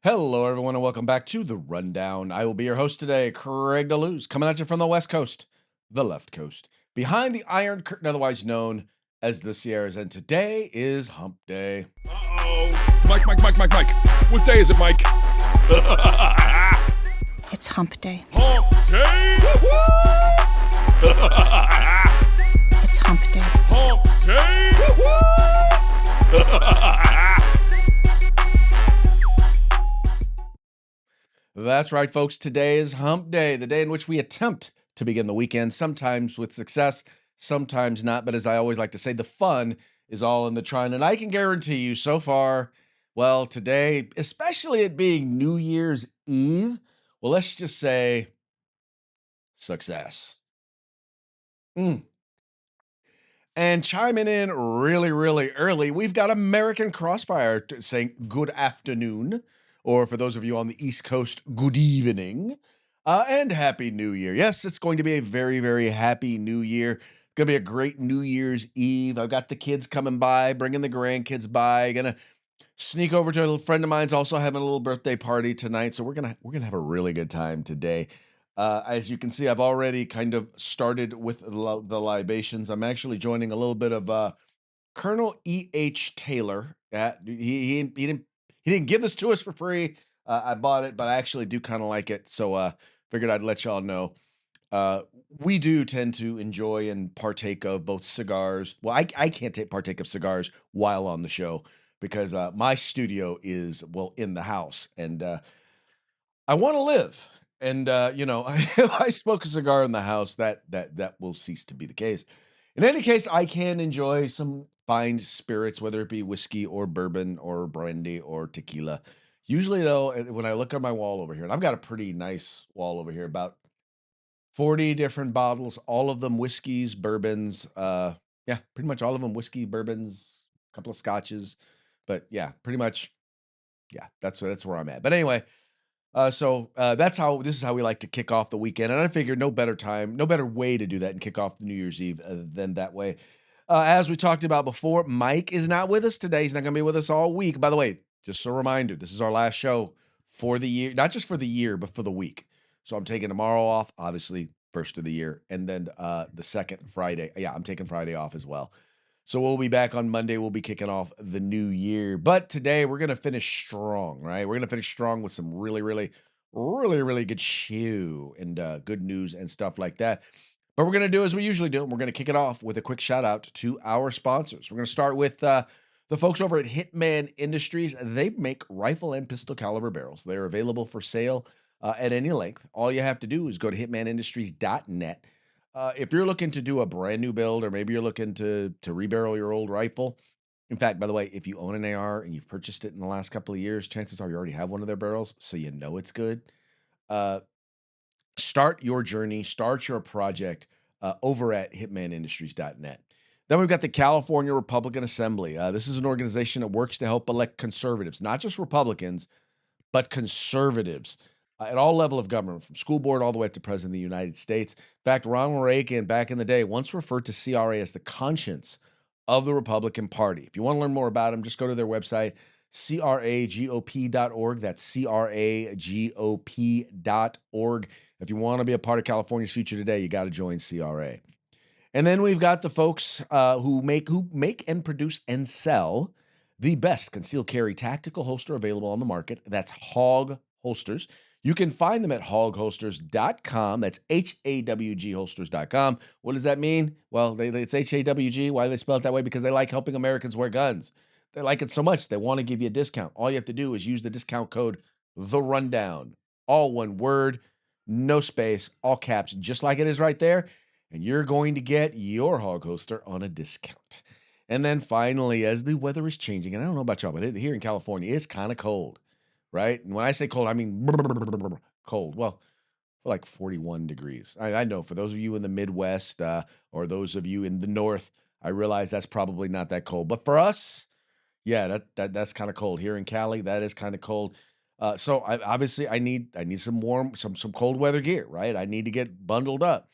Hello, everyone, and welcome back to the Rundown. I will be your host today, Craig DeLuz, coming at you from the West Coast, the left coast, behind the Iron Curtain, otherwise known as the Sierras. And today is Hump Day. Uh-oh. Mike. What day is it, Mike? It's Hump Day. Hump Day! It's Hump Day. Hump Day! That's right, folks. Today is Hump Day, the day in which we attempt to begin the weekend, sometimes with success, sometimes not. But as I always like to say, the fun is all in the trying. And I can guarantee you so far, well, today, especially it being New Year's Eve, well, let's just say success. And chiming in really, really early, we've got American Crossfire saying good afternoon, or for those of you on the East Coast, good evening, and Happy New Year. Yes, it's going to be a very, very happy New Year. Going to be a great New Year's Eve. I've got the kids coming by, bringing the grandkids by. Gonna sneak over to a friend of mine's also having a little birthday party tonight, so we're gonna have a really good time today. As you can see, I've already kind of started with the libations. I'm actually joining a little bit of Colonel E.H. Taylor. He didn't give this to us for free. I bought it, but I actually do kind of like it, so figured I'd let y'all know. We do tend to enjoy and partake of both cigars. Well, I can't partake of cigars while on the show because my studio is in the house, and I want to live. And if I smoke a cigar in the house, that will cease to be the case. In any case, I can enjoy some fine spirits, whether it be whiskey or bourbon or brandy or tequila. Usually, though, when I look on my wall over here, and I've got a pretty nice wall over here, about 40 different bottles, all of them whiskeys, bourbons. Yeah, pretty much all of them whiskey, bourbons, a couple of scotches. But yeah, pretty much, yeah, that's where I'm at. But anyway, this is how we like to kick off the weekend. And I figured no better time, no better way to do that and kick off the New Year's Eve than that way. As we talked about before, Mike is not with us today. He's not going to be with us all week. By the way, just a reminder, this is our last show for the year, not just for the year, but for the week. So I'm taking tomorrow off, obviously, first of the year, and then the second Friday. Yeah, I'm taking Friday off as well. So we'll be back on Monday. We'll be kicking off the new year. But today we're going to finish strong, right? We're going to finish strong with some really, really, really, really good shoe and good news and stuff like that. But we're going to do as we usually do. We're going to kick it off with a quick shout out to our sponsors. We're going to start with the folks over at Hitman Industries. They make rifle and pistol caliber barrels. They're available for sale at any length. All you have to do is go to hitmanindustries.net. If you're looking to do a brand new build, or maybe you're looking to rebarrel your old rifle. In fact, by the way, if you own an AR and you've purchased it in the last couple of years, chances are you already have one of their barrels, so you know it's good. Start your journey, start your project over at hitmanindustries.net. Then we've got the California Republican Assembly. This is an organization that works to help elect conservatives, not just Republicans, but conservatives at all level of government, from school board all the way up to President of the United States. In fact, Ronald Reagan, back in the day, once referred to CRA as the conscience of the Republican Party. If you want to learn more about them, just go to their website, cragop.org. That's cragop.org. If you want to be a part of California's future today, you got to join CRA. And then we've got the folks who make and produce and sell the best concealed carry tactical holster available on the market. That's Hog Holsters. You can find them at hogholsters.com. That's HAWG holsters.com. What does that mean? Well, it's HAWG. Why do they spell it that way? Because they like helping Americans wear guns. They like it so much, they want to give you a discount. All you have to do is use the discount code The Rundown. All one word, no space, all caps, just like it is right there. And you're going to get your hog holster on a discount. And then finally, as the weather is changing, and I don't know about y'all, but here in California, it's kind of cold, right? And when I say cold, I mean cold. Well, for like 41 degrees. I know for those of you in the Midwest or those of you in the North, I realize that's probably not that cold. But for us, yeah, that's kind of cold. Here in Cali, that is kind of cold. So obviously I need some warm, some cold weather gear, right? I need to get bundled up.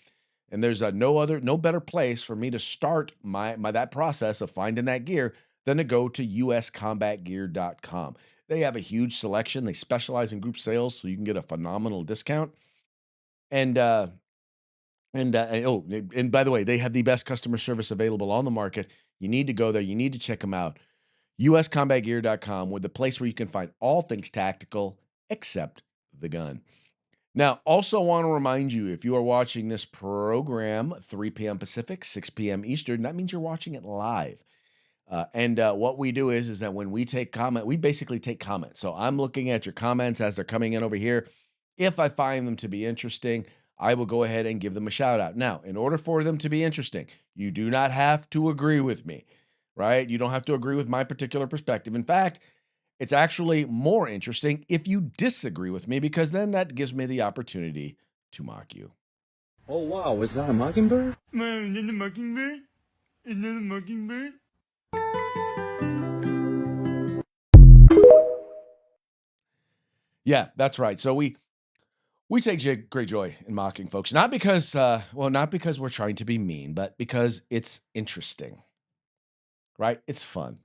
And there's no better place for me to start my that process of finding that gear than to go to uscombatgear.com. They have a huge selection. They specialize in group sales, so you can get a phenomenal discount. And and by the way, they have the best customer service available on the market. You need to go there. You need to check them out. uscombatgear.com, with the place where you can find all things tactical except the gun. Now, also want to remind you, if you are watching this program 3 p.m. Pacific, 6 p.m. Eastern, that means you're watching it live. And what we do is that when we take comment, we basically take comments. So I'm looking at your comments as they're coming in over here. If I find them to be interesting, I will go ahead and give them a shout out. Now, in order for them to be interesting, you do not have to agree with me, right? You don't have to agree with my particular perspective. In fact, it's actually more interesting if you disagree with me, because then that gives me the opportunity to mock you. Oh wow, is that a mockingbird? Man, in the mockingbird? Another mockingbird? Yeah, that's right. So we take great joy in mocking folks, not because not because we're trying to be mean, but because it's interesting, right? It's fun.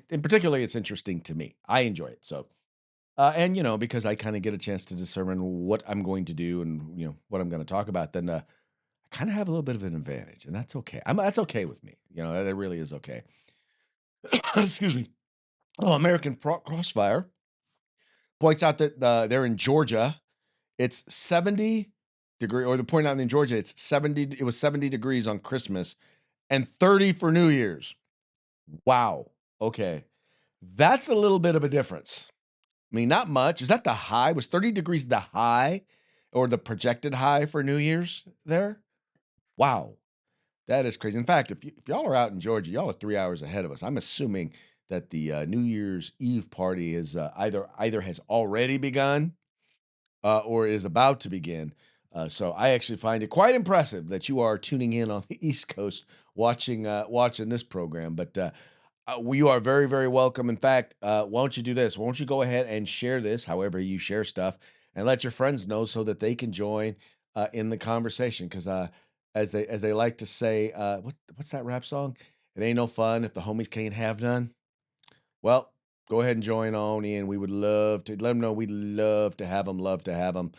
In particularly, it's interesting to me. I enjoy it. So, and because I kind of get a chance to determine what I'm going to do and what I'm going to talk about, then I kind of have a little bit of an advantage, and that's okay. That's okay with me. That really is okay. Excuse me. Oh, Crossfire points out that they're in Georgia. It's 70 degree, or the point out in Georgia, it's 70. It was 70 degrees on Christmas and 30 for New Year's. Wow. Okay. That's a little bit of a difference. I mean, not much. Is that the high? Was 30 degrees the high or the projected high for New Year's there? Wow. That is crazy. In fact, if y'all are out in Georgia, y'all are 3 hours ahead of us. I'm assuming that the New Year's Eve party is either has already begun or is about to begin. So I actually find it quite impressive that you are tuning in on the East Coast watching this program. But you are very, very welcome. In fact, why don't you do this? Why don't you go ahead and share this, however you share stuff, and let your friends know so that they can join in the conversation. Because as they like to say, what's that rap song? It ain't no fun if the homies can't have none. Well, go ahead and join on in. We would love to let them know we'd love to have them. Love to have them.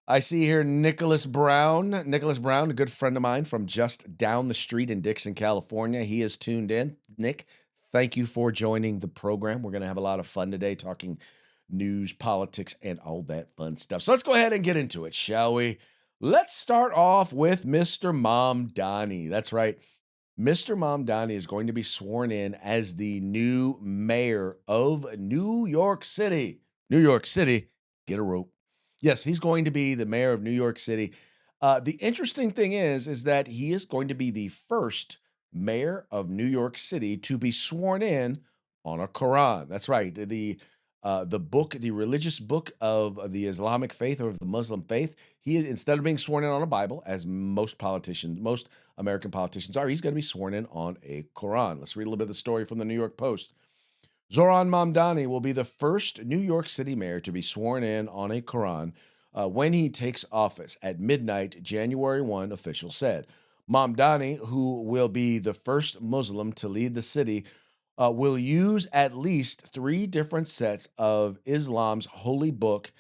I see here Nicholas Brown. Nicholas Brown, a good friend of mine from just down the street in Dixon, California. He is tuned in. Nick, thank you for joining the program. We're going to have a lot of fun today talking news, politics, and all that fun stuff. So let's go ahead and get into it, shall we? Let's start off with Mr. Mamdani. That's right. Mr. Mamdani is going to be sworn in as the new mayor of New York City. New York City, get a rope. Yes, he's going to be the mayor of New York City. The interesting thing is that he is going to be the first mayor of New York City to be sworn in on a Quran. That's right. The book, the religious book of the Islamic faith or of the Muslim faith. He is, instead of being sworn in on a Bible, as most American politicians are, he's going to be sworn in on a Quran. Let's read a little bit of the story from the New York Post. Zohran Mamdani will be the first New York City mayor to be sworn in on a Quran when he takes office at midnight, January 1, officials said. Mamdani, who will be the first Muslim to lead the city, will use at least 3 different sets of Islam's holy book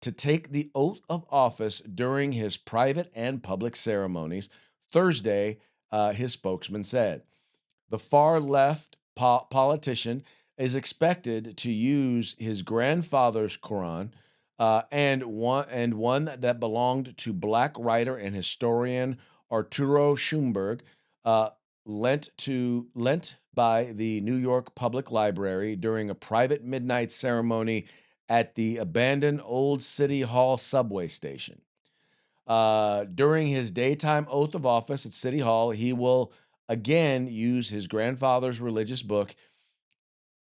to take the oath of office during his private and public ceremonies. Thursday, his spokesman said. The far left politician is expected to use his grandfather's Quran and one that belonged to Black writer and historian Arturo Schumberg, uh, lent by the New York Public Library during a private midnight ceremony at the abandoned Old City Hall subway station. During his daytime oath of office at City Hall, he will again use his grandfather's religious book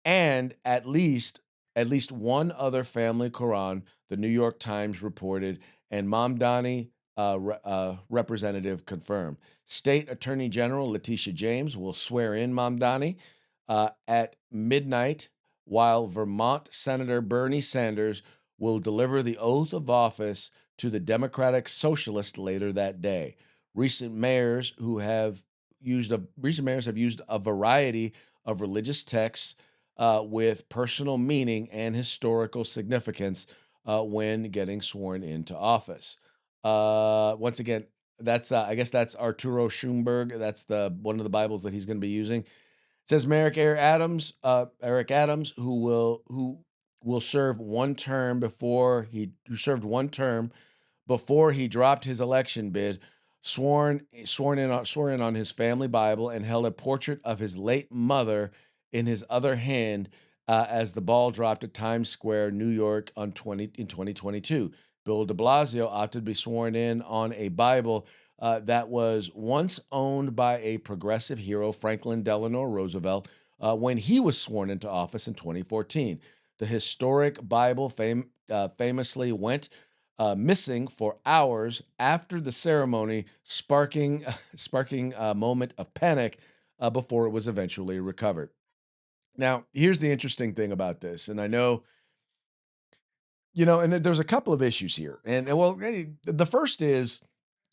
and at least one other family Quran, the New York Times reported, and Mamdani representative confirmed. State Attorney General Letitia James will swear in Mamdani at midnight, while Vermont Senator Bernie Sanders will deliver the oath of office to the Democratic Socialist later that day. Recent mayors have used a variety of religious texts with personal meaning and historical significance when getting sworn into office. Once again, that's I guess that's Arturo Schoenberg. That's the one of the Bibles that he's going to be using. It says Eric Adams, who will serve one term before he who served one term before he dropped his election bid, sworn in on his family Bible and held a portrait of his late mother in his other hand as the ball dropped at Times Square, New York, in 2022. Bill De Blasio opted to be sworn in on a Bible that was once owned by a progressive hero, Franklin Delano Roosevelt, when he was sworn into office in 2014. The historic Bible famously went missing for hours after the ceremony, sparking a moment of panic before it was eventually recovered. Now, here's the interesting thing about this, and I know, and there's a couple of issues here, the first is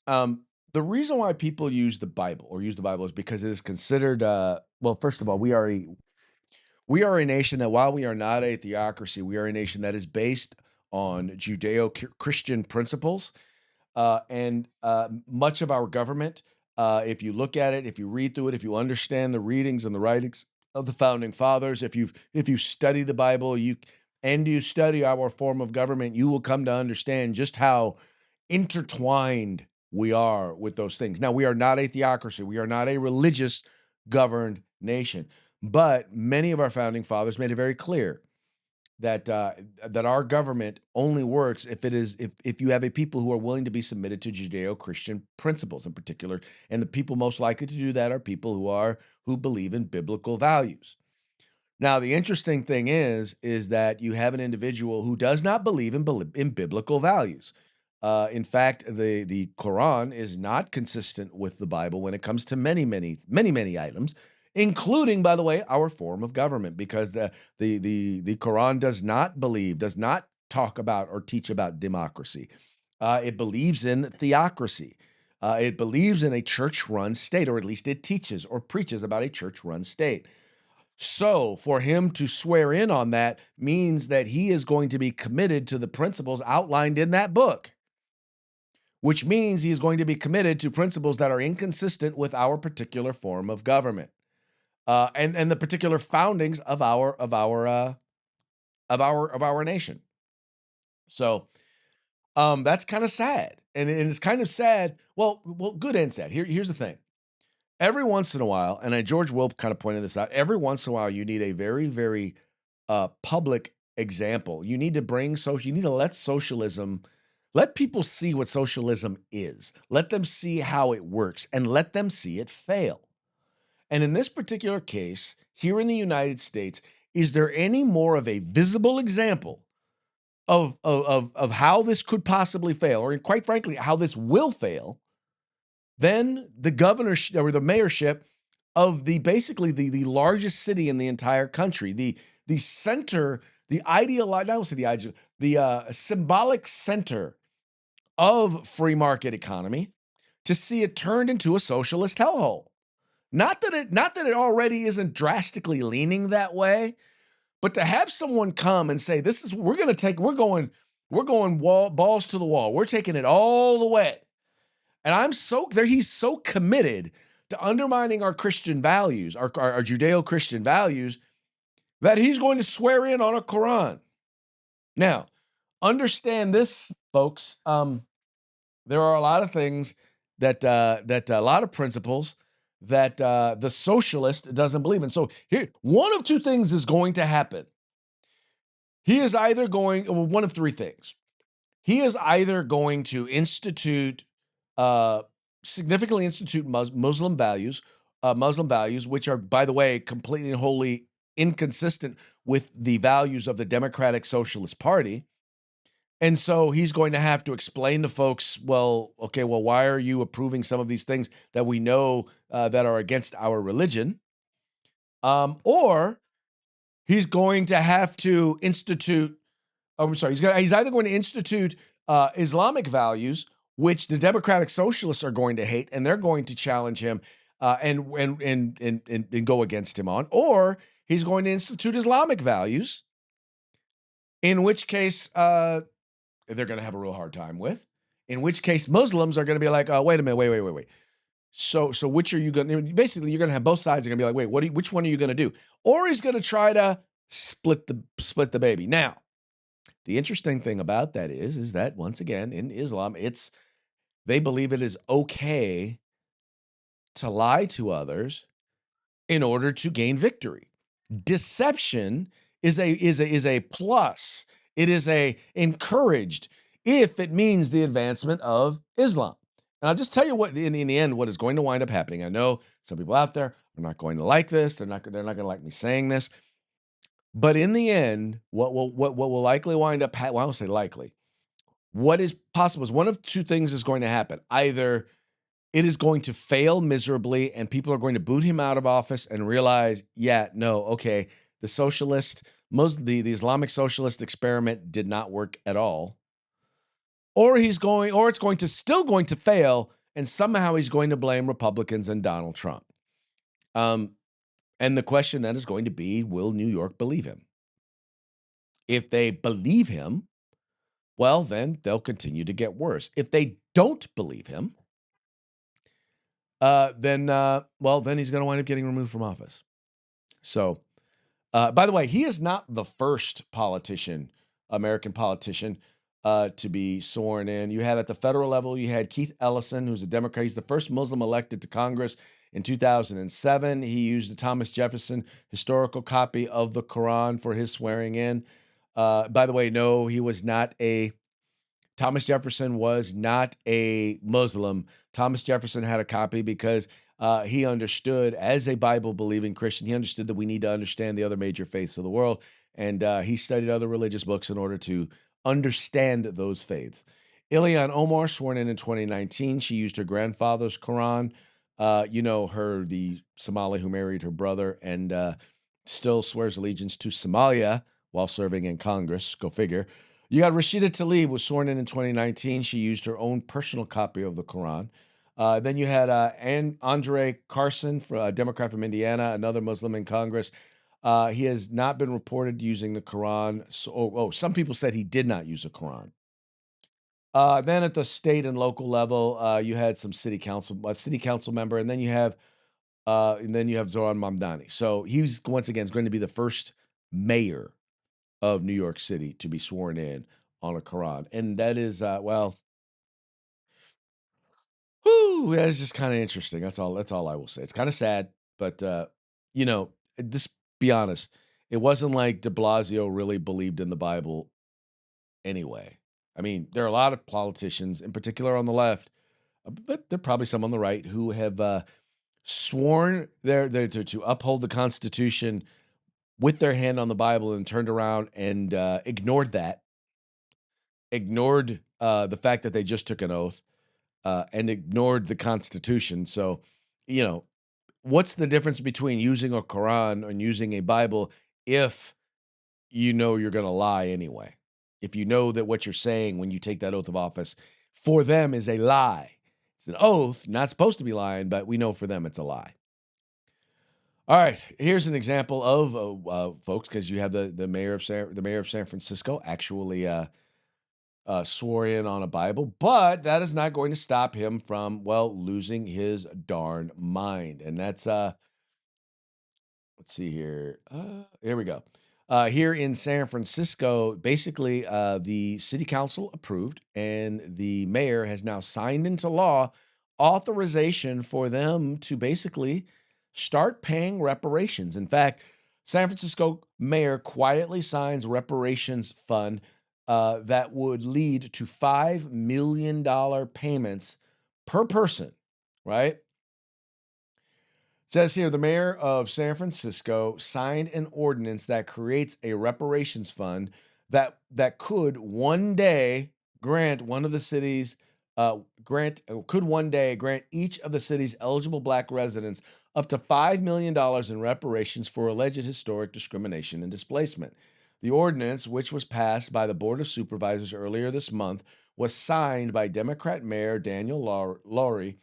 um, the reason why people use the Bible is because it is considered. Well, first of all, we are a nation that, while we are not a theocracy, we are a nation that is based on Judeo-Christian principles, and much of our government, if you look at it, if you read through it, if you understand the readings and the writings of the founding fathers, if you study the Bible, you study our form of government, you will come to understand just how intertwined we are with those things. Now, we are not a theocracy. We are not a religious governed nation, but many of our founding fathers made it very clear that our government only works if you have a people who are willing to be submitted to Judeo-Christian principles in particular, and the people most likely to do that are people who believe in biblical values. Now, the interesting thing is that you have an individual who does not believe in biblical values. In fact, the Quran is not consistent with the Bible when it comes to many, many, many, many items, including, by the way, our form of government, because the Quran does not talk about or teach about democracy. It believes in theocracy. It believes in a church-run state, or at least it teaches or preaches about a church-run state. So, for him to swear in on that means that he is going to be committed to the principles outlined in that book, which means he is going to be committed to principles that are inconsistent with our particular form of government, and the particular foundings of our nation. So, that's kind of sad, and it's kind of sad. Well, good and sad. Here's the thing. Every once in a while, and George Will kind of pointed this out, every once in a while, you need a very, very public example. You need to let people see what socialism is. Let them see how it works, and let them see it fail. And in this particular case, here in the United States, is there any more of a visible example of how this could possibly fail, or quite frankly, how this will fail, than the governorship or the mayorship of basically the largest city in the entire country, the center, the symbolic center of free market economy, to see it turned into a socialist hellhole. Not that it already isn't drastically leaning that way, but to have someone come and say, we're going balls to the wall. We're taking it all the way. And he's so committed to undermining our Christian values, our Judeo-Christian values, that he's going to swear in on a Quran. Now, understand this, folks. There are a lot of things that a lot of principles that the socialist doesn't believe in. So here, one of two things is going to happen. He is either one of three things. He is either going to significantly institute Muslim values, which are, by the way, completely and wholly inconsistent with the values of the Democratic Socialist Party. And so he's going to have to explain to folks, why are you approving some of these things that we know that are against our religion? Or he's going to have to institute, he's either going to institute Islamic values, which the Democratic Socialists are going to hate, and they're going to challenge him and go against him on, or he's going to institute Islamic values, in which case they're going to have a real hard time with. In which case Muslims are going to be like, oh, wait a minute, wait. So which are you going to? Basically, you're going to have both sides are going to be like, wait, which one are you going to do? Or he's going to try to split the baby. Now, the interesting thing about that is that once again in Islam, they believe it is okay to lie to others in order to gain victory. Deception is a plus. It is a encouraged if it means the advancement of Islam. And I'll just tell you what in the end what is going to wind up happening. I know some people out there are not going to like this. They're not going to like me saying this. But in the end, what will likely wind up well, I don't say likely. What is possible is one of two things is going to happen. Either it is going to fail miserably and people are going to boot him out of office and realize, yeah, no, okay, the the Islamic socialist experiment did not work at all. Or it's still going to fail and somehow he's going to blame Republicans and Donald Trump. And the question then is going to be, will New York believe him? If they believe him, well, then they'll continue to get worse. If they don't believe him, then he's going to wind up getting removed from office. So, by the way, he is not the first American politician, to be sworn in. You have at the federal level, you had Keith Ellison, who's a Democrat. He's the first Muslim elected to Congress in 2007. He used the Thomas Jefferson historical copy of the Quran for his swearing in. By the way, no, Thomas Jefferson was not a Muslim. Thomas Jefferson had a copy because he understood, as a Bible-believing Christian, he understood that we need to understand the other major faiths of the world, and he studied other religious books in order to understand those faiths. Ilhan Omar, sworn in 2019, she used her grandfather's Quran. The Somali who married her brother and still swears allegiance to Somalia while serving in Congress. Go figure. You got Rashida Tlaib was sworn in 2019. She used her own personal copy of the Quran. Then you had Andre Carson, a Democrat from Indiana, another Muslim in Congress. He has not been reported using the Quran. So, some people said he did not use a Quran. Then at the state and local level, you had some city council member, and then you have Zohran Mamdani. So he's once again going to be the first mayor of New York City to be sworn in on a Quran. And that is, that is just kind of interesting. That's all I will say. It's kind of sad, but, just be honest. It wasn't like de Blasio really believed in the Bible anyway. I mean, there are a lot of politicians, in particular on the left, but there are probably some on the right who have sworn to uphold the Constitution with their hand on the Bible and turned around and ignored the fact that they just took an oath and ignored the Constitution. So, what's the difference between using a Quran and using a Bible if you know you're going to lie anyway? If you know that what you're saying when you take that oath of office for them is a lie. It's an oath, not supposed to be lying, but we know for them it's a lie. All right, here's an example of folks, because you have the mayor of San Francisco actually swore in on a Bible, but that is not going to stop him from losing his darn mind, and that's let's see here. Here we go. Here in San Francisco, basically, the city council approved, and the mayor has now signed into law authorization for them to basically start paying reparations. In fact, San Francisco mayor quietly signs reparations fund that would lead to $5 million payments per person, right? It says here, the mayor of San Francisco signed an ordinance that creates a reparations fund that could one day grant each of the city's eligible Black residents up to $5 million in reparations for alleged historic discrimination and displacement. The ordinance, which was passed by the Board of Supervisors earlier this month, was signed by Democrat Mayor Daniel Lowry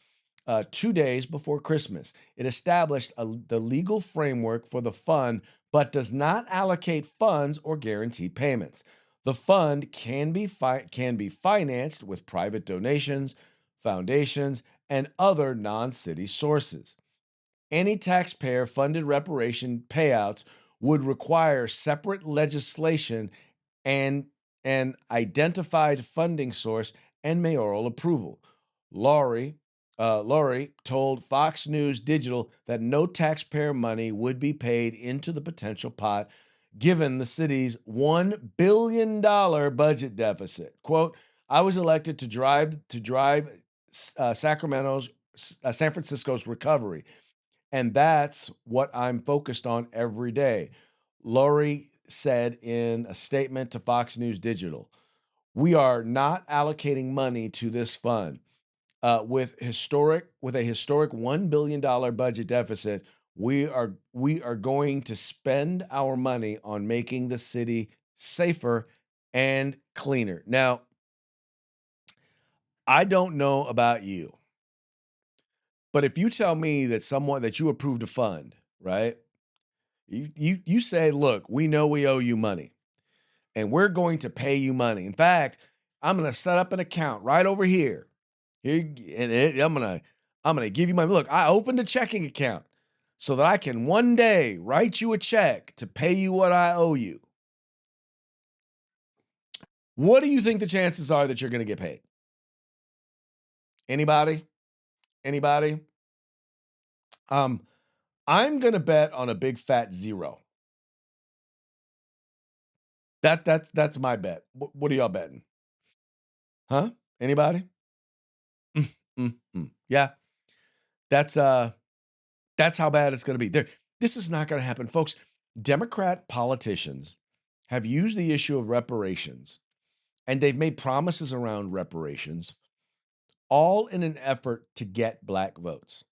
2 days before Christmas. It established the legal framework for the fund but does not allocate funds or guarantee payments. The fund can be financed with private donations, foundations, and other non-city sources. Any taxpayer funded reparation payouts would require separate legislation and an identified funding source and mayoral approval. Laurie, Laurie told Fox News Digital that no taxpayer money would be paid into the potential pot given the city's $1 billion budget deficit. Quote, I was elected to drive San Francisco's recovery, and that's what I'm focused on every day. Laurie said in a statement to Fox News Digital, we are not allocating money to this fund. With a historic $1 billion budget deficit, we are going to spend our money on making the city safer and cleaner. Now, I don't know about you, but if you tell me that someone that you approved a fund, right? You say, look, we know we owe you money and we're going to pay you money. In fact, I'm going to set up an account right over here. I'm gonna give you my look. I opened a checking account so that I can one day write you a check to pay you what I owe you. What do you think the chances are that you're going to get paid? Anybody? Anybody? I'm going to bet on a big fat zero. That's my bet. What are y'all betting? Huh? Anybody? Yeah. That's how bad it's going to be. This is not going to happen, folks. Democrat politicians have used the issue of reparations and they've made promises around reparations all in an effort to get black votes.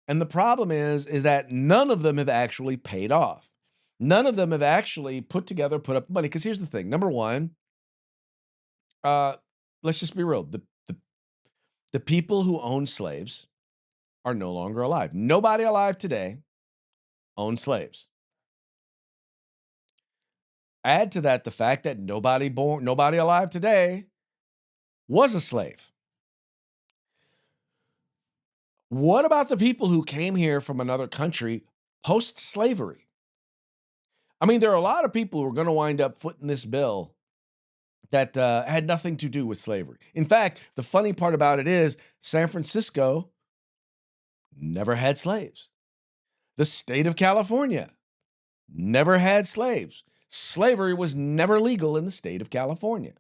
And the problem is that none of them have actually paid off. None of them have actually put up money. Because here's the thing. Number one, let's just be real. The people who owned slaves are no longer alive. Nobody alive today owned slaves. Add to that the fact that nobody alive today was a slave. What about the people who came here from another country post-slavery? I mean, there are a lot of people who are going to wind up footing this bill that had nothing to do with slavery. In fact, the funny part about it is San Francisco never had slaves. The state of California never had slaves. Slavery was never legal in the state of California.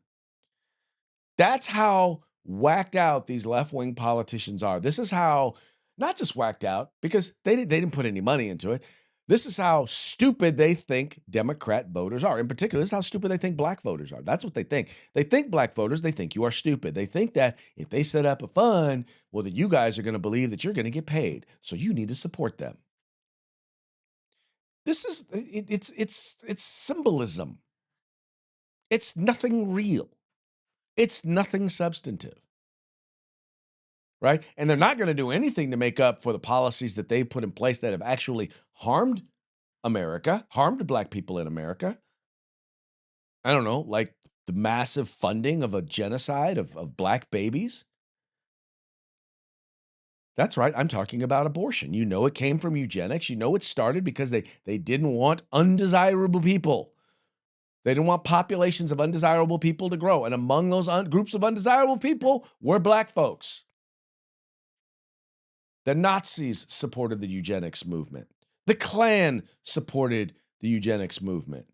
That's how whacked out these left-wing politicians are. This is how, not just whacked out, because they didn't put any money into it. This is how stupid they think Democrat voters are. In particular, this is how stupid they think black voters are. That's what they think. They think black voters, they think you are stupid. They think that if they set up a fund, well, that you guys are going to believe that you're going to get paid. So you need to support them. This is, it's symbolism. It's nothing real. It's nothing substantive. Right? And they're not going to do anything to make up for the policies that they put in place that have actually harmed America, harmed black people in America. I don't know, like the massive funding of a genocide of black babies. That's right. I'm talking about abortion. You know, it came from eugenics. You know, it started because they didn't want undesirable people. They didn't want populations of undesirable people to grow. And among those groups of undesirable people were black folks. The Nazis supported the eugenics movement. The Klan supported the eugenics movement.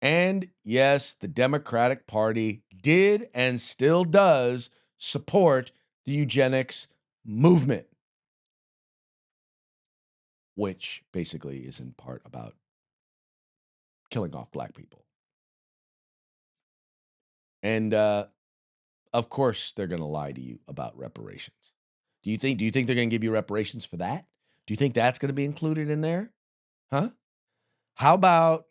And yes, the Democratic Party did and still does support the eugenics movement, which basically is in part about killing off black people. And of course, they're going to lie to you about reparations. Do you think they're going to give you reparations for that? Do you think that's going to be included in there? Huh? How about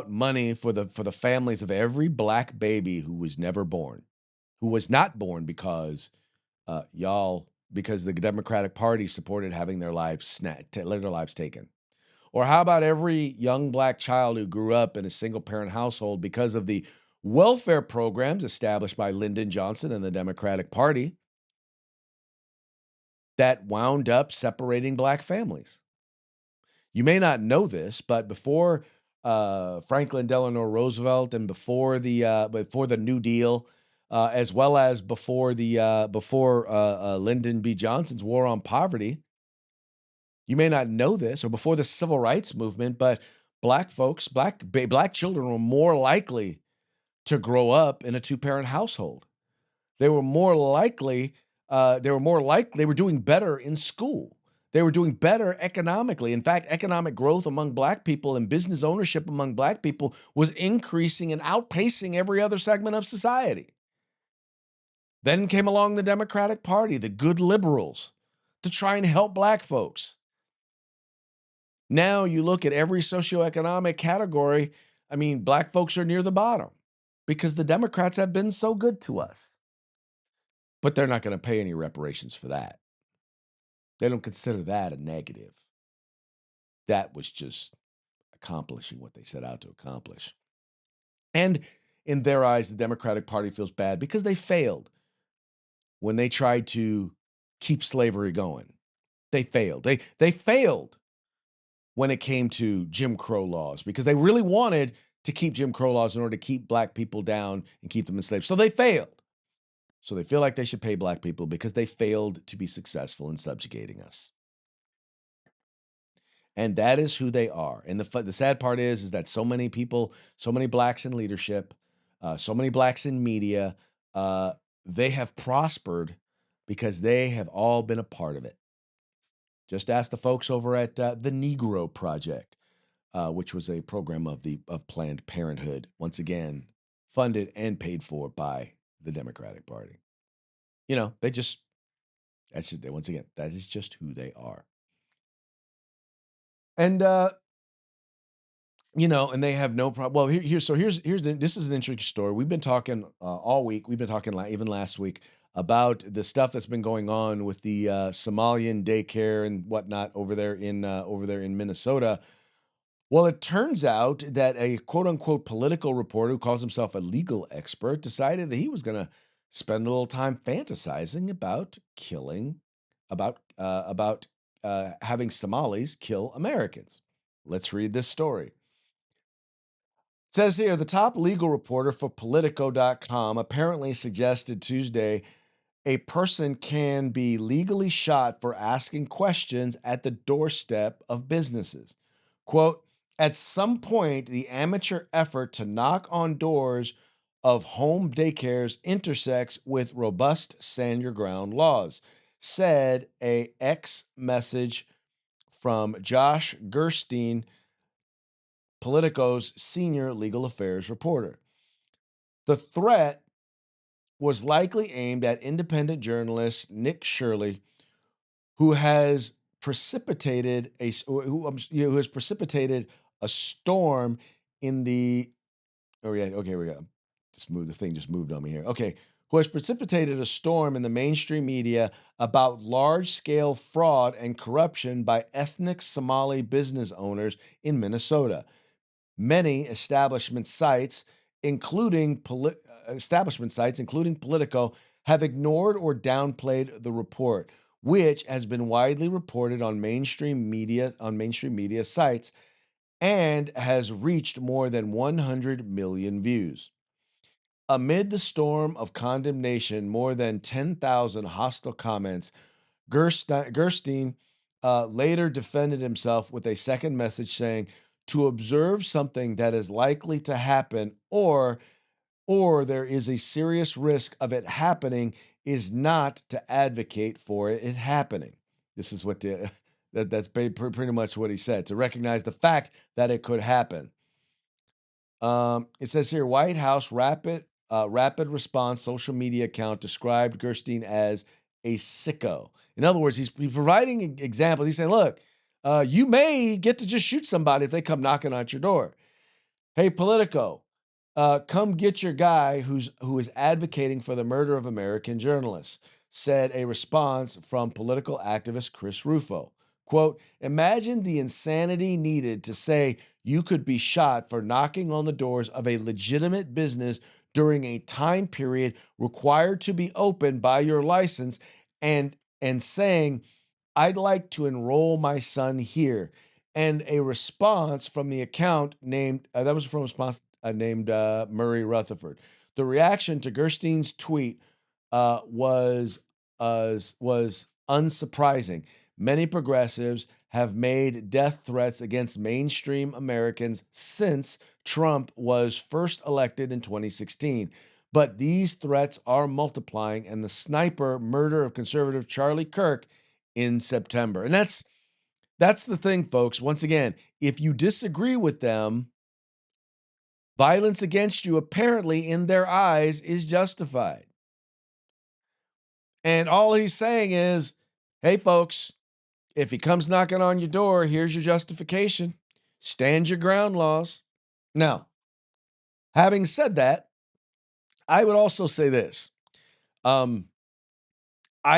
money for the families of every black baby who was never born, who was not born because because the Democratic Party supported having their lives taken? Or how about every young black child who grew up in a single parent household because of the welfare programs established by Lyndon Johnson and the Democratic Party that wound up separating black families? You may not know this, but before Franklin Delano Roosevelt and before the New Deal, as well as before Lyndon B. Johnson's War on Poverty, you may not know this, or before the Civil Rights Movement, but black folks, black children were more likely to grow up in a two-parent household. They were more likely, they were doing better in school. They were doing better economically. In fact, economic growth among black people and business ownership among black people was increasing and outpacing every other segment of society. Then came along the Democratic Party, the good liberals, to try and help black folks. Now you look at every socioeconomic category, I mean, black folks are near the bottom because the Democrats have been so good to us. But they're not going to pay any reparations for that. They don't consider that a negative. That was just accomplishing what they set out to accomplish. And in their eyes, the Democratic Party feels bad because they failed when they tried to keep slavery going. They failed. They failed when it came to Jim Crow laws because they really wanted to keep Jim Crow laws in order to keep black people down and keep them enslaved. So they failed. So they feel like they should pay black people because they failed to be successful in subjugating us. And that is who they are. And the sad part is that so many people, so many blacks in leadership, so many blacks in media, they have prospered because they have all been a part of it. Just ask the folks over at the Negro Project, which was a program of Planned Parenthood, once again funded and paid for by the Democratic Party. You know, that's just once again, that is just who they are. And and they have no problem. Well, this is an interesting story. We've been talking all week. We've been talking even last week about the stuff that's been going on with the Somalian daycare and whatnot over there in Minnesota. Well, it turns out that a quote unquote political reporter who calls himself a legal expert decided that he was going to spend a little time fantasizing about having Somalis kill Americans. Let's read this story. It says here, the top legal reporter for Politico.com apparently suggested Tuesday a person can be legally shot for asking questions at the doorstep of businesses. Quote, at some point, the amateur effort to knock on doors of home daycares intersects with robust stand your ground laws, said a X message from Josh Gerstein, Politico's senior legal affairs reporter. The threat was likely aimed at independent journalist Nick Shirley, who has precipitated a storm in the. Oh yeah, okay, here we go. Just moved on me here. Okay, who has precipitated a storm in the mainstream media about large-scale fraud and corruption by ethnic Somali business owners in Minnesota. Many establishment sites, including Politico, have ignored or downplayed the report, which has been widely reported on mainstream media sites and has reached more than 100 million views. Amid the storm of condemnation, more than 10,000 hostile comments, Gerstein later defended himself with a second message saying, to observe something that is likely to happen or there is a serious risk of it happening is not to advocate for it happening. This is what that's pretty much what he said, to recognize the fact that it could happen. It says here, White House rapid response social media account described Gerstein as a sicko. In other words, he's providing examples. He's saying, look, you may get to just shoot somebody if they come knocking on your door. Hey, Politico, come get your guy who is advocating for the murder of American journalists, said a response from political activist Chris Rufo. Quote, imagine the insanity needed to say you could be shot for knocking on the doors of a legitimate business during a time period required to be opened by your license and saying, I'd like to enroll my son here. And a response from the account named, that was from a response named Murray Rutherford. The reaction to Gerstein's tweet was unsurprising. Many progressives have made death threats against mainstream Americans since Trump was first elected in 2016. But these threats are multiplying, and the sniper murder of conservative Charlie Kirk in September. And that's the thing, folks. Once again, if you disagree with them, violence against you apparently in their eyes is justified. And all he's saying is, hey, folks, if he comes knocking on your door, here's your justification. Stand your ground, laws. Now, having said that, I would also say this. I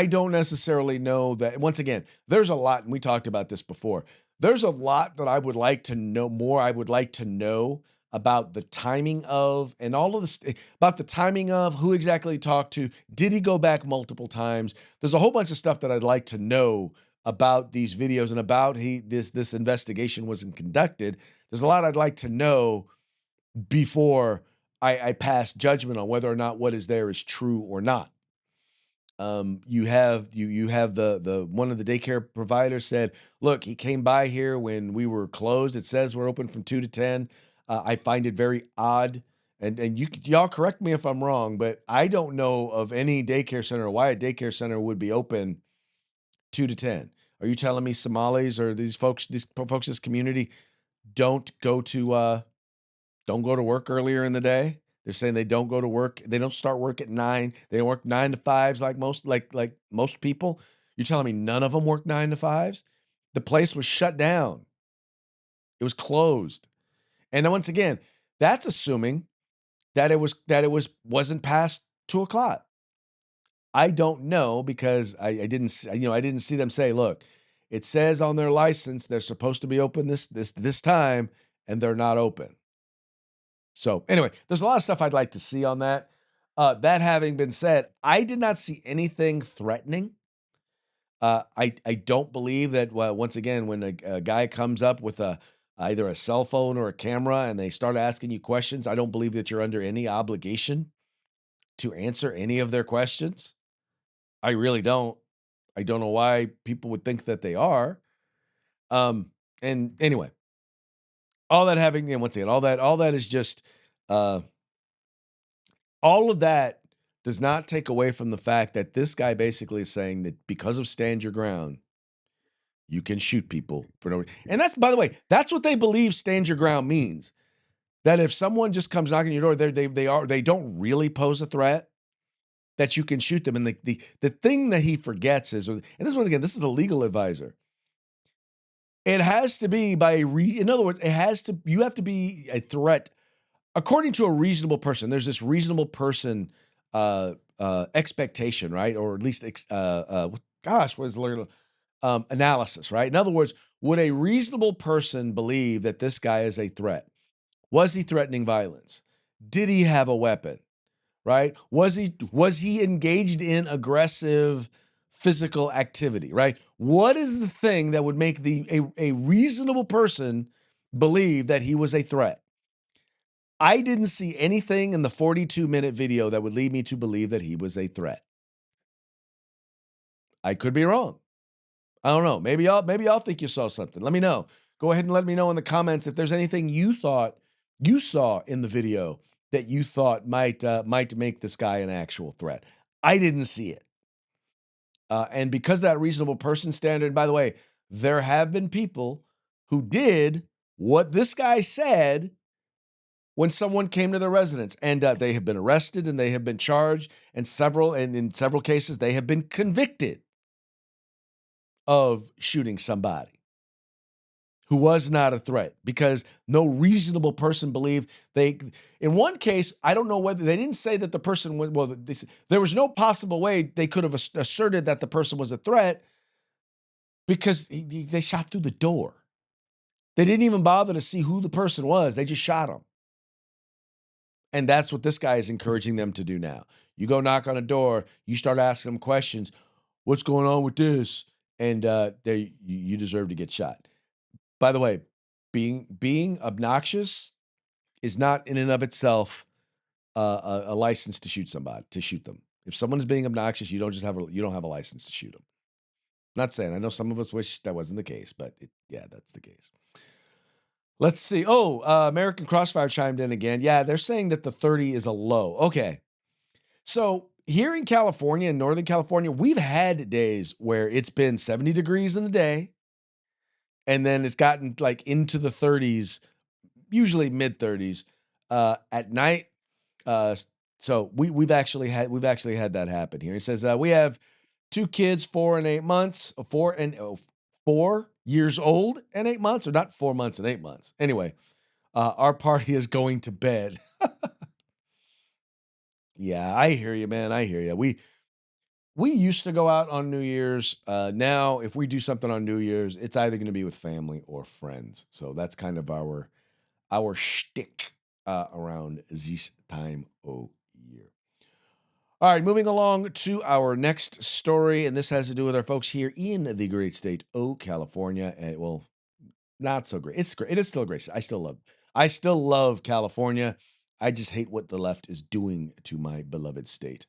don't necessarily know that, once again, there's a lot, and we talked about this before. There's a lot that I would like to know more. I would like to know about the timing of, and all of this, about the timing of who exactly he talked to. Did he go back multiple times? There's a whole bunch of stuff that I'd like to know about these videos and about this investigation wasn't conducted. There's a lot I'd like to know before I pass judgment on whether or not what is there is true or not. You have the one of the daycare providers said, look, he came by here when we were closed. It says we're open from 2 to 10. I find it very odd. And y'all correct me if I'm wrong, but I don't know of any daycare center or why a daycare center would be open 2 to 10. Are you telling me Somalis or these folks, this community don't go to work earlier in the day? They're saying they don't go to work. They don't start work at 9. They don't work 9 to 5s like most people. You're telling me none of them work 9 to 5s? The place was shut down. It was closed. And then once again, that's assuming that it wasn't past 2 o'clock. I don't know because I didn't see them say, look, it says on their license they're supposed to be open this time, and they're not open. So anyway, there's a lot of stuff I'd like to see on that. That having been said, I did not see anything threatening. I don't believe that, once again, when a guy comes up with either a cell phone or a camera and they start asking you questions, I don't believe that you're under any obligation to answer any of their questions. I really don't. I don't know why people would think that they are. And anyway, all that having, and once again, all that is just, all of that does not take away from the fact that this guy basically is saying that because of stand your ground, you can shoot people for no reason. And that's, by the way, that's what they believe stand your ground means. That if someone just comes knocking your door, they don't really pose a threat, that you can shoot them. And the thing that he forgets is, and this one again, this is a legal advisor. It has to be in other words, you have to be a threat according to a reasonable person. There's this reasonable person expectation, right? Or at least what is the analysis, right? In other words, would a reasonable person believe that this guy is a threat? Was he threatening violence? Did he have a weapon? Right? Was he engaged in aggressive physical activity? Right? What is the thing that would make a reasonable person believe that he was a threat? I didn't see anything in the 42-minute video that would lead me to believe that he was a threat. I could be wrong. I don't know. Maybe y'all think you saw something. Let me know. Go ahead and let me know in the comments if there's anything you thought you saw in the video that you thought might make this guy an actual threat. I didn't see it. And because that reasonable person standard, by the way, there have been people who did what this guy said when someone came to their residence, and they have been arrested and they have been charged, and in several cases they have been convicted of shooting somebody who was not a threat because no reasonable person believed in one case, I don't know whether they didn't say that the person was, there was no possible way they could have asserted that the person was a threat because they shot through the door. They didn't even bother to see who the person was. They just shot him. And that's what this guy is encouraging them to do now. You go knock on a door, you start asking them questions. What's going on with this? And you deserve to get shot. By the way, being obnoxious is not in and of itself a license to shoot somebody, to shoot them. If someone is being obnoxious, you don't have a license to shoot them. Not saying. I know some of us wish that wasn't the case, but yeah, that's the case. Let's see. Oh, American Crossfire chimed in again. Yeah, they're saying that the 30 is a low. Okay. So here in California, in Northern California, we've had days where it's been 70 degrees in the day, and then it's gotten like into the 30s, usually mid 30s, at night. So we've actually had that happen here. He says we have 2 kids, 4 and 8 months, 4 years old and 8 months, or not 4 months and 8 months. Anyway, our party is going to bed. Yeah, I hear you, man. I hear you. We used to go out on New Year's. Now, if we do something on New Year's, it's either going to be with family or friends. So that's kind of our shtick around this time of year. All right, moving along to our next story, and this has to do with our folks here in the great state of California. And well, not so great. It's great. It is still great. I still love California. I just hate what the left is doing to my beloved state.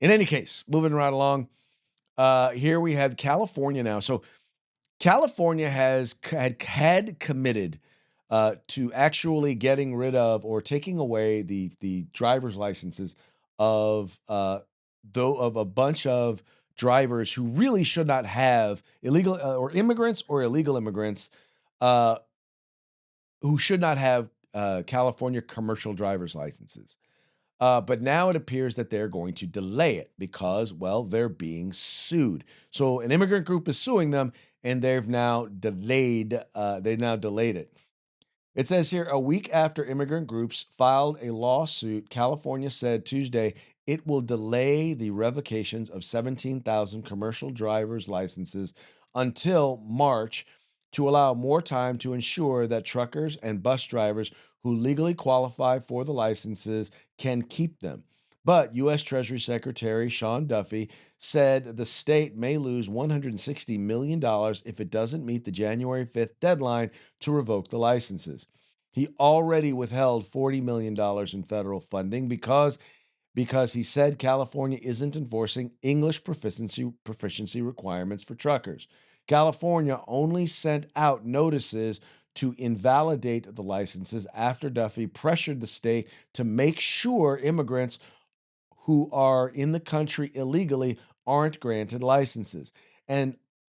In any case, moving right along. Here we have California now. So California had committed to actually getting rid of or taking away the driver's licenses of of a bunch of drivers who really should not have illegal or immigrants or illegal immigrants uh, who should not have California commercial driver's licenses. But now it appears that they're going to delay it because, well, they're being sued. So an immigrant group is suing them, and they've now delayed. They now delayed it. It says here, a week after immigrant groups filed a lawsuit, California said Tuesday it will delay the revocations of 17,000 commercial driver's licenses until March to allow more time to ensure that truckers and bus drivers who legally qualify for the licenses can keep them. But U.S. Treasury Secretary Sean Duffy said the state may lose $160 million if it doesn't meet the January 5th deadline to revoke the licenses. He already withheld $40 million in federal funding because he said California isn't enforcing English proficiency requirements for truckers. California only sent out notices to invalidate the licenses after Duffy pressured the state to make sure immigrants who are in the country illegally aren't granted licenses. And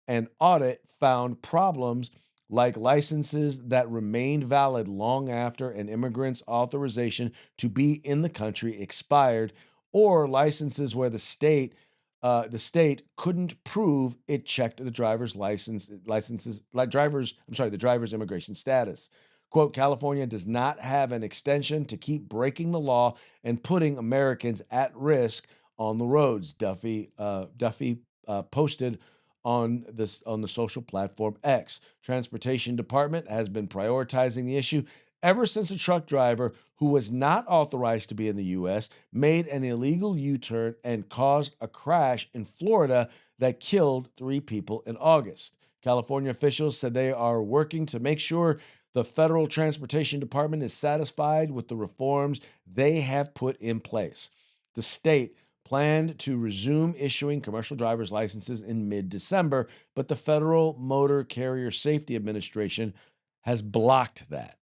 an audit found problems like licenses that remained valid long after an immigrant's authorization to be in the country expired, or licenses where the state couldn't prove it checked the driver's the driver's immigration status. Quote, California does not have an extension to keep breaking the law and putting Americans at risk on the roads, Duffy posted on the social platform X. Transportation Department has been prioritizing the issue ever since a truck driver who was not authorized to be in the U.S. made an illegal U-turn and caused a crash in Florida that killed 3 people in August. California officials said they are working to make sure the Federal Transportation Department is satisfied with the reforms they have put in place. The state planned to resume issuing commercial driver's licenses in mid-December, but the Federal Motor Carrier Safety Administration has blocked that.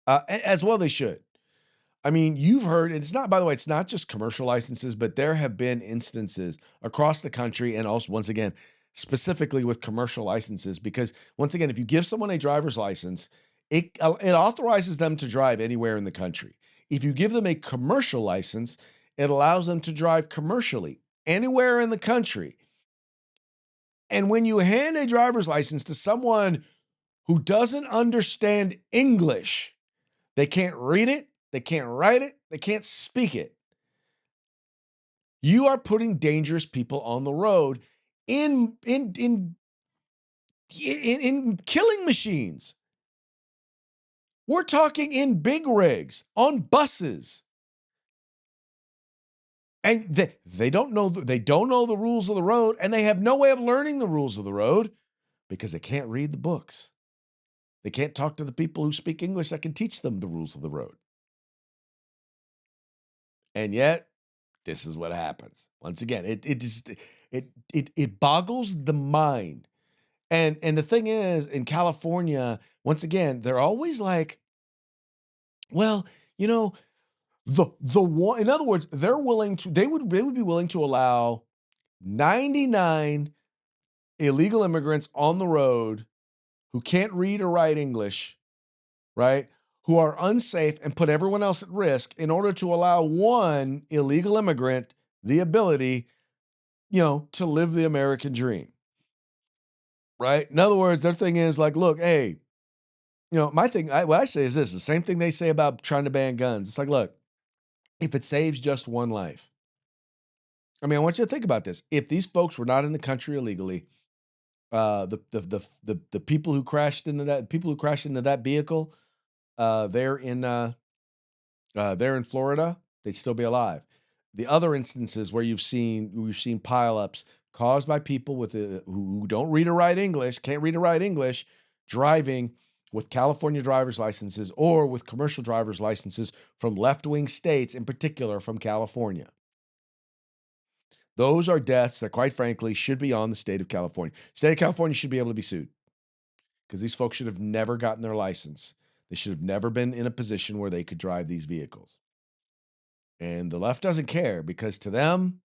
As well they should. I mean, you've heard, and it's not, by the way, it's not just commercial licenses, but there have been instances across the country and also, once again, specifically with commercial licenses, because once again, if you give someone a driver's license, it authorizes them to drive anywhere in the country. If you give them a commercial license, it allows them to drive commercially anywhere in the country. And when you hand a driver's license to someone who doesn't understand English, they can't read it, they can't write it, they can't speak it, you are putting dangerous people on the road in in killing machines. We're talking in big rigs, on buses. And they don't know the rules of the road, and they have no way of learning the rules of the road because they can't read the books. They can't talk to the people who speak English that can teach them the rules of the road. And yet, this is what happens. Once again, it boggles the mind. And the thing is, in California, once again, they're always like, well, you know, the one. In other words, they would be willing to allow 99 illegal immigrants on the road who can't read or write English, right? Who are unsafe and put everyone else at risk in order to allow one illegal immigrant the ability, to live the American dream, right? In other words, their thing is like, look, hey, my thing, what I say is this, the same thing they say about trying to ban guns. It's like, look, if it saves just one life, I mean, I want you to think about this. If these folks were not in the country illegally, the people who crashed into that vehicle, they're in Florida, they'd still be alive. The other instances where we've seen pileups caused by people who don't read or write English, can't read or write English, driving with California driver's licenses or with commercial driver's licenses from left-wing states, in particular from California. Those are deaths that, quite frankly, should be on the state of California. State of California should be able to be sued because these folks should have never gotten their license. They should have never been in a position where they could drive these vehicles. And the left doesn't care because to them,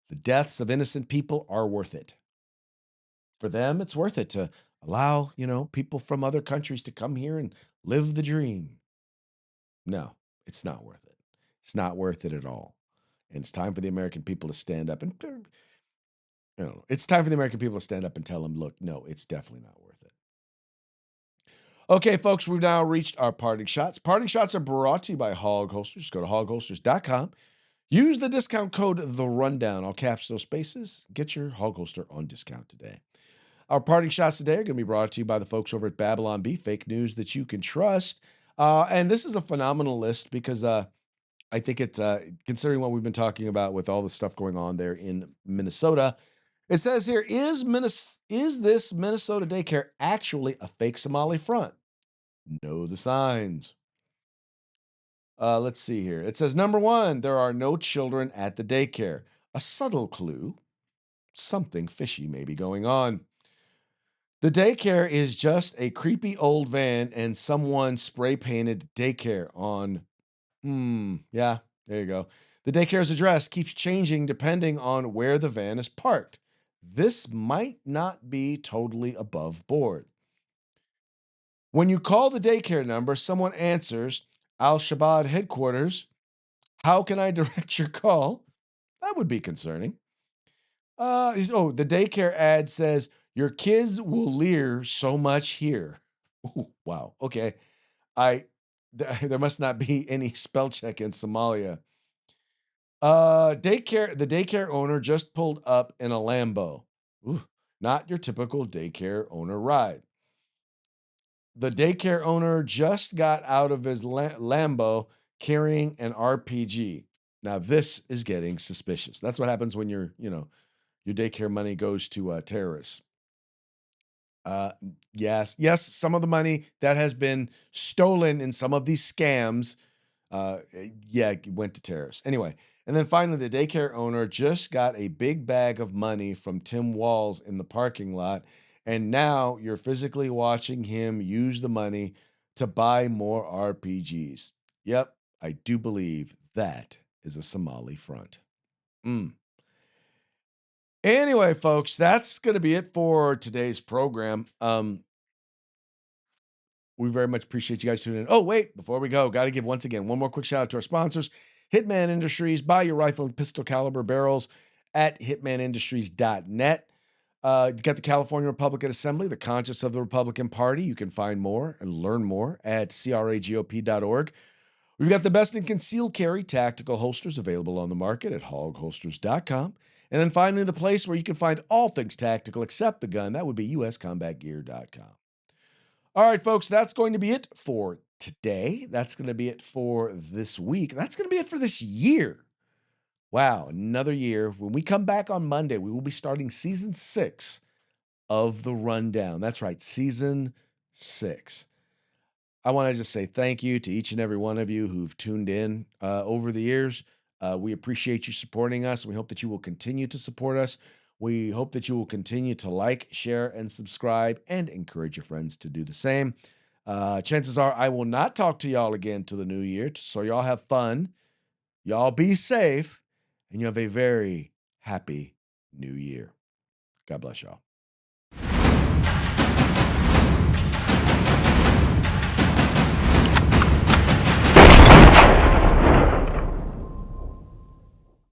the deaths of innocent people are worth it. For them, it's worth it to allow, people from other countries to come here and live the dream. No, it's not worth it. It's not worth it at all. And it's time for the American people to stand up and, it's time for the American people to stand up and tell them, look, no, it's definitely not worth it. Okay, folks, we've now reached our parting shots. Parting shots are brought to you by Hog Holsters. Go to hogholsters.com. Use the discount code The Rundown, all caps, no spaces. Get your Hog Holster on discount today. Our parting shots today are going to be brought to you by the folks over at Babylon Bee, fake news that you can trust. And this is a phenomenal list because I think it's, considering what we've been talking about with all the stuff going on there in Minnesota, it says here, is this Minnesota daycare actually a fake Somali front? Know the signs. Let's see here. It says, number one, there are no children at the daycare. A subtle clue. Something fishy may be going on. The daycare is just a creepy old van and someone spray painted daycare on. Yeah, there you go. The daycare's address keeps changing depending on where the van is parked. This might not be totally above board. When you call the daycare number, someone answers, Al-Shabaab headquarters. How can I direct your call? That would be concerning. The daycare ad says, your kids will leer so much here. Ooh, wow. Okay. There must not be any spell check in Somalia. The daycare owner just pulled up in a Lambo. Ooh, not your typical daycare owner ride. The daycare owner just got out of his Lambo carrying an RPG. Now, this is getting suspicious. That's what happens when your daycare money goes to terrorists. Yes, some of the money that has been stolen in some of these scams, went to terrorists. Anyway, and then finally, the daycare owner just got a big bag of money from Tim Walz in the parking lot, and now you're physically watching him use the money to buy more RPGs. Yep, I do believe that is a Somali front. Anyway, folks, that's going to be it for today's program. We very much appreciate you guys tuning in. Oh, wait, before we go, got to give once again one more quick shout out to our sponsors, Hitman Industries. Buy your rifle and pistol caliber barrels at hitmanindustries.net. You got the California Republican Assembly, the conscience of the Republican Party. You can find more and learn more at cragop.org. We've got the best in concealed carry tactical holsters available on the market at hogholsters.com. And then finally, the place where you can find all things tactical except the gun, that would be uscombatgear.com. All right, folks, that's going to be it for today. That's going to be it for this week. That's going to be it for this year. Wow, another year. When we come back on Monday, we will be starting season 6 of the Rundown. That's right, season 6. I want to just say thank you to each and every one of you who've tuned in over the years. We appreciate you supporting us. We hope that you will continue to support us. We hope that you will continue to like, share, and subscribe, and encourage your friends to do the same. Chances are I will not talk to y'all again till the new year. So y'all have fun. Y'all be safe, and you have a very happy new year. God bless y'all.